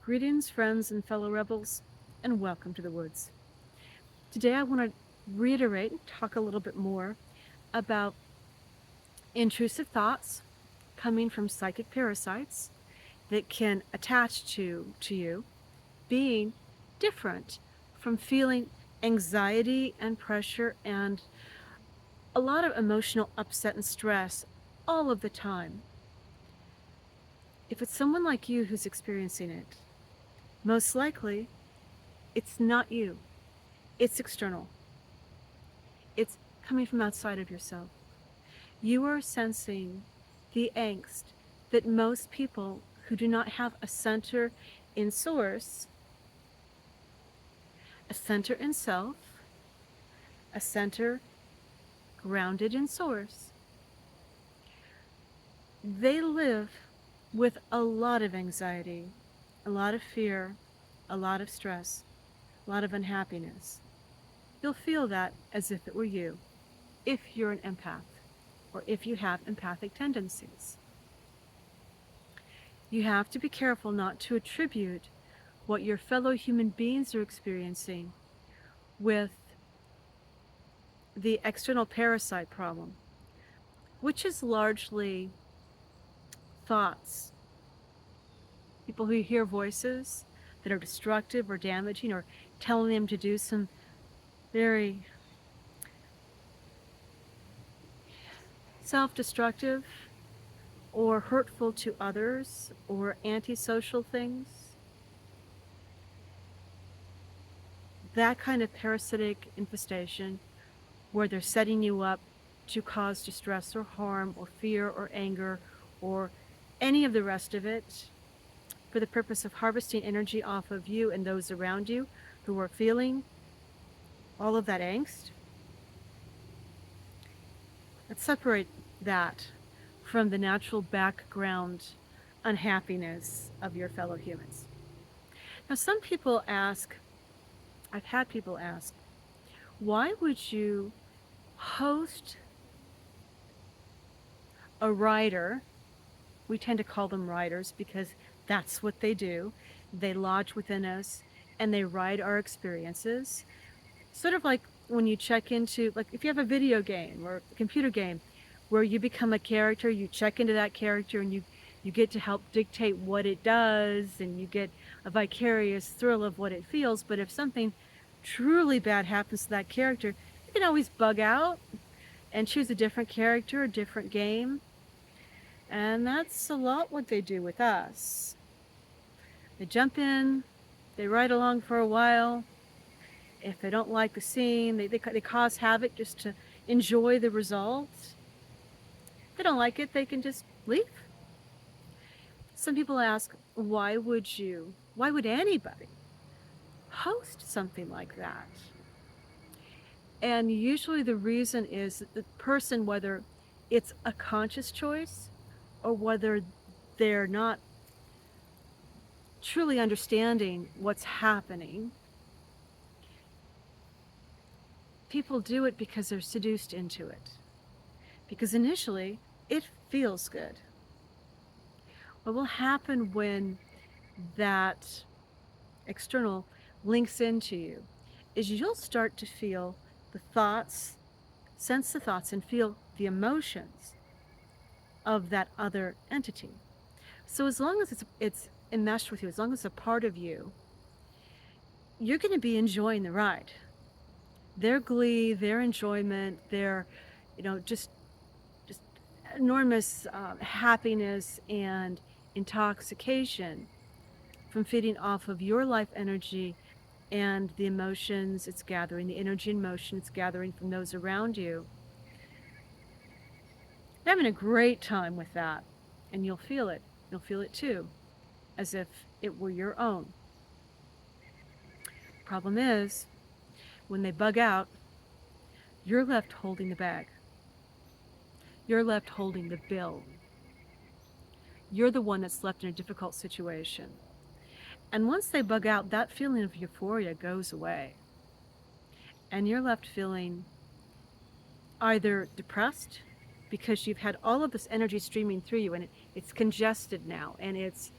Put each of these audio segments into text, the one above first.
Greetings, friends and fellow rebels, and welcome to the woods. Today I want to reiterate and talk a little bit more about intrusive thoughts coming from psychic parasites that can attach to you being different from feeling anxiety and pressure and a lot of emotional upset and stress all of the time. If it's someone like you who's experiencing it, most likely it's not you. It's external. It's coming from outside of yourself. You are sensing the angst that most people who do not have a center in source, a center in self, a center grounded in source, they live with a lot of anxiety, a lot of fear, a lot of stress, a lot of unhappiness. You'll feel that as if it were you, if you're an empath, or if you have empathic tendencies. You have to be careful not to attribute what your fellow human beings are experiencing with the external parasite problem, which is largely thoughts. People who hear voices that are destructive or damaging or telling them to do some very self-destructive or hurtful to others or antisocial things. That kind of parasitic infestation where they're setting you up to cause distress or harm or fear or anger or any of the rest of it for the purpose of harvesting energy off of you and those around you who are feeling all of that angst. Let's separate that from the natural background unhappiness of your fellow humans. Now, some people ask, I've had people ask, why would you host a writer? We tend to call them writers because that's what they do. They lodge within us and they write our experiences. Sort of like when you check into, like if you have a video game or a computer game where you become a character, you check into that character and you get to help dictate what it does and you get a vicarious thrill of what it feels. But if something truly bad happens to that character, you can always bug out and choose a different character, a different game. And that's a lot what they do with us. They jump in, they ride along for a while. If they don't like the scene, they cause havoc just to enjoy the results. If they don't like it, they can just leave. Some people ask, why would anybody host something like that? And usually the reason is that the person, whether it's a conscious choice or whether they're not truly understanding what's happening, people do it because they're seduced into it. Because initially, it feels good. What will happen when that external links into you is you'll start to feel the thoughts, sense the thoughts, and feel the emotions of that other entity. So as long as it's enmeshed with you, as long as it's a part of you, you're going to be enjoying the ride. Their glee, their enjoyment, their, just enormous happiness and intoxication from feeding off of your life energy and the emotions it's gathering, the energy and motion it's gathering from those around you. You're having a great time with that, and you'll feel it. You'll feel it too, as if it were your own. Problem is, when they bug out, you're left holding the bag. You're left holding the bill. You're the one that's left in a difficult situation. And once they bug out, that feeling of euphoria goes away. And you're left feeling either depressed because you've had all of this energy streaming through you and it's congested now and it's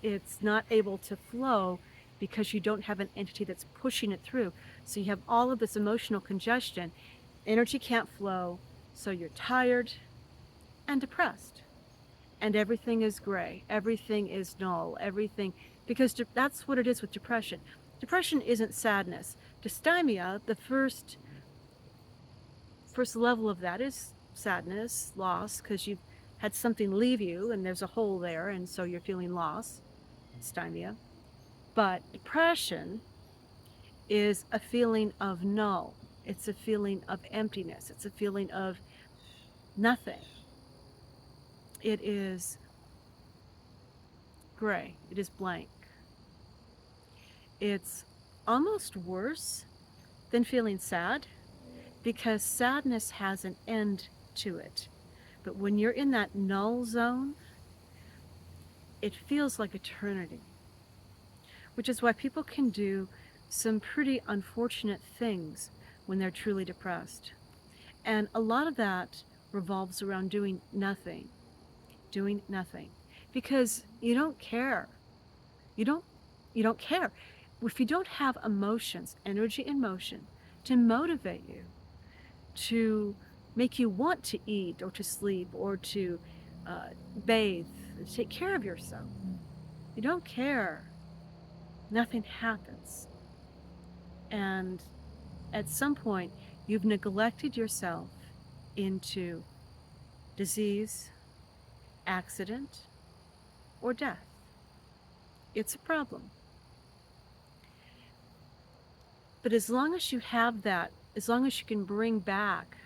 it's not able to flow because you don't have an entity that's pushing it through. So you have all of this emotional congestion. Energy can't flow, so you're tired and depressed. And everything is gray. Everything is null. Everything, because that's what it is with depression. Depression isn't sadness. Dysthymia, the first level of that is sadness, loss, because you've had something leave you and there's a hole there, and so you're feeling loss, dysthymia. But depression is a feeling of null. It's a feeling of emptiness. It's a feeling of nothing. It is gray. It is blank. It's almost worse than feeling sad because sadness has an end to it. But when you're in that null zone, it feels like eternity, which is why people can do some pretty unfortunate things when they're truly depressed. And a lot of that revolves around doing nothing, because you don't care. You don't care. If you don't have emotions, energy and motion to motivate you, to make you want to eat or to sleep or to bathe, to take care of yourself, you don't care, nothing happens. And at some point, you've neglected yourself into disease, accident, or death. It's a problem. But as long as you have that, as long as you can bring back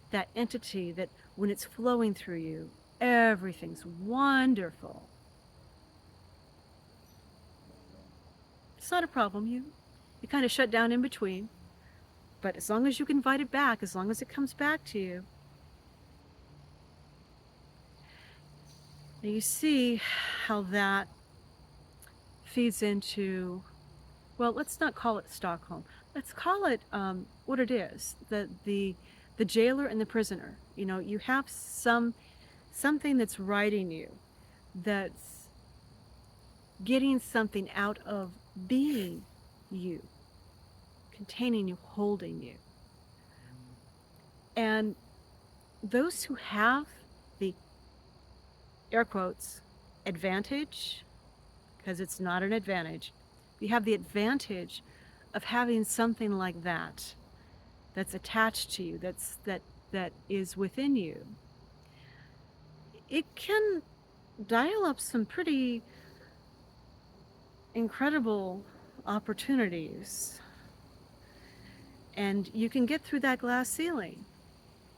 that entity that when it's flowing through you, everything's wonderful, it's not a problem. You kind of shut down in between. But as long as you can invite it back, as long as it comes back to you, you see how that feeds into, well, let's not call it Stockholm. Let's call it what it is, the jailer and the prisoner. You know, you have something that's riding you, that's getting something out of being you, containing you, holding you. And those who have the, air quotes, advantage, because it's not an advantage, you have the advantage of having something like that that's attached to you, that is within you. It can dial up some pretty incredible opportunities, and you can get through that glass ceiling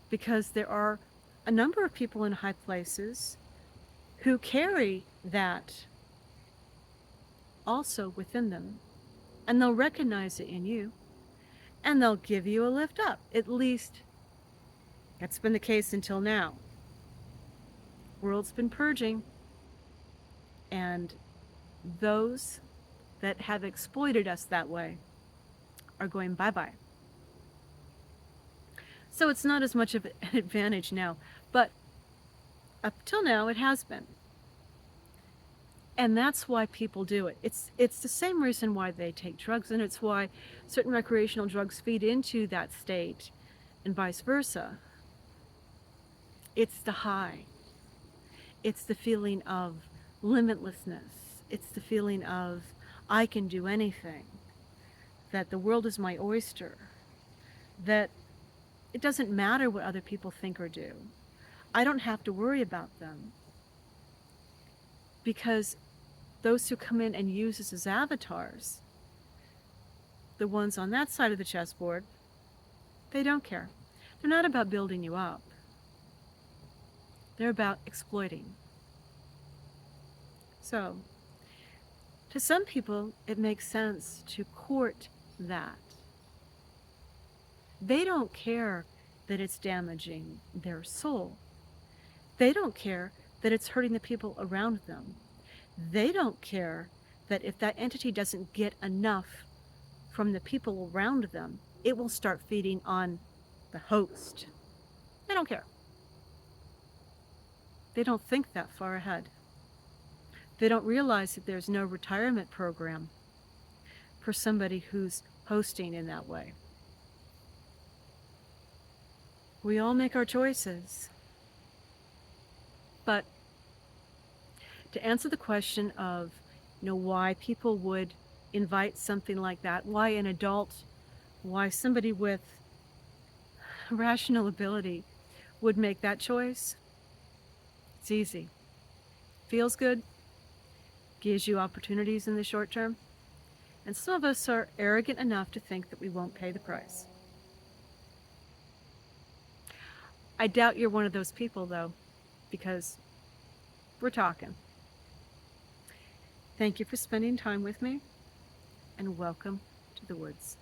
because there are a number of people in high places who carry that also within them, and they'll recognize it in you, and they'll give you a lift up. At least that's been the case until now. World's been purging, and those that have exploited us that way are going bye-bye. So it's not as much of an advantage now, but up till now it has been. And that's why people do it. It's the same reason why they take drugs, and it's why certain recreational drugs feed into that state and vice versa. It's the high. It's the feeling of limitlessness. It's the feeling of I can do anything, that the world is my oyster, that it doesn't matter what other people think or do. I don't have to worry about them, because those who come in and use us as avatars, the ones on that side of the chessboard, they don't care. They're not about building you up. They're about exploiting. So, to some people, it makes sense to court that. They don't care that it's damaging their soul. They don't care that it's hurting the people around them. They don't care that if that entity doesn't get enough from the people around them, it will start feeding on the host. They don't care. They don't think that far ahead. They don't realize that there's no retirement program for somebody who's hosting in that way. We all make our choices. But to answer the question of, why people would invite something like that, why an adult, why somebody with rational ability would make that choice, it's easy. Feels good, gives you opportunities in the short term, and some of us are arrogant enough to think that we won't pay the price. I doubt you're one of those people, though, because we're talking. Thank you for spending time with me, and welcome to the woods.